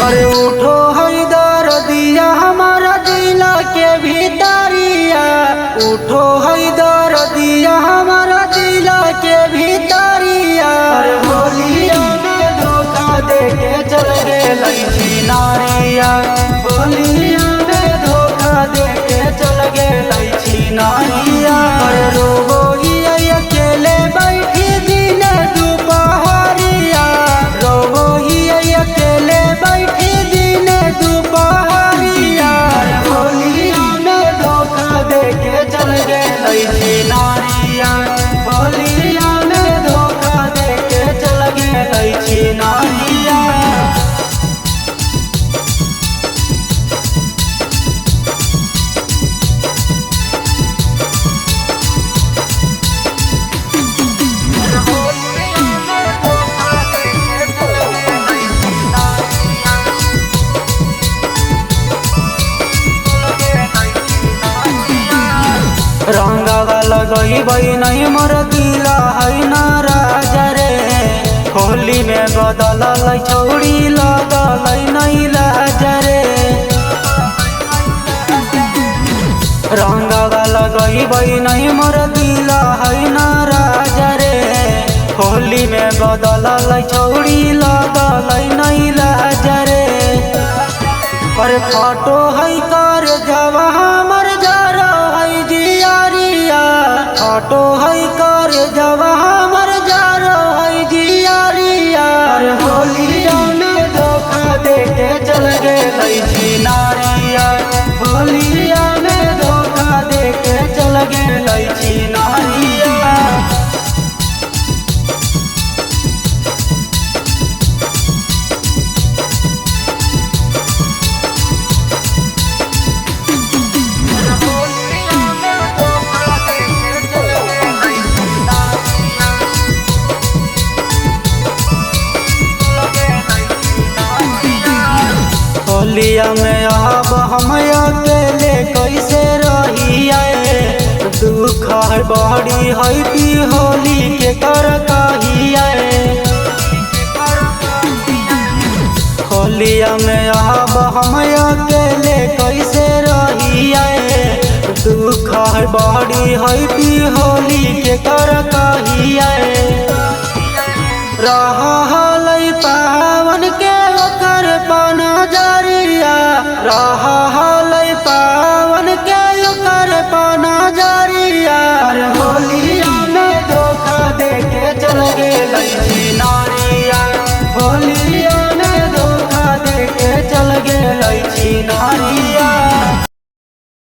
अरे उठो है दर्दिया हमारा दिल के भीतरिया, उठो है दर्दिया हमारा दिल के भीतरिया। अरे होलिया में धोखा दे के चल गए नारिया, होलिया में धोखा दे के चल गए नारिया। अरे रोबो अकेले बैठी दिन दुपहरिया, रोबो अकेले बैठी दिन दुपहरिया। होलिया में धोखा दे के चल गए नारिया, होलिया में धोखा दे के चल गए नारिया। रंगवा लगई नहीं मोर दिला है नाराज रे, होली में बदल छौड़ी लगल नहीं लाज रे। रंगवा लगई नहीं मोर दिला है नाराज रे, होली में बदल छौड़ी लगल नहीं लाज रे। पर फोटो है कर जवा हमर जरा है जियारिया, फोटो है कर जवा हमर जरा है जियारिया। होलिया में धोखा दे के चल गए नारिया, होलिया में धोखा दे के चल गए नारिया। होलिया में अब हम अकेले कैसे रहिया, दुख है बड़ी है कि होली के कर कहिया। होलिया में अब हम अकेले कैसे रहिया, दुख है बड़ी है कि होली के कर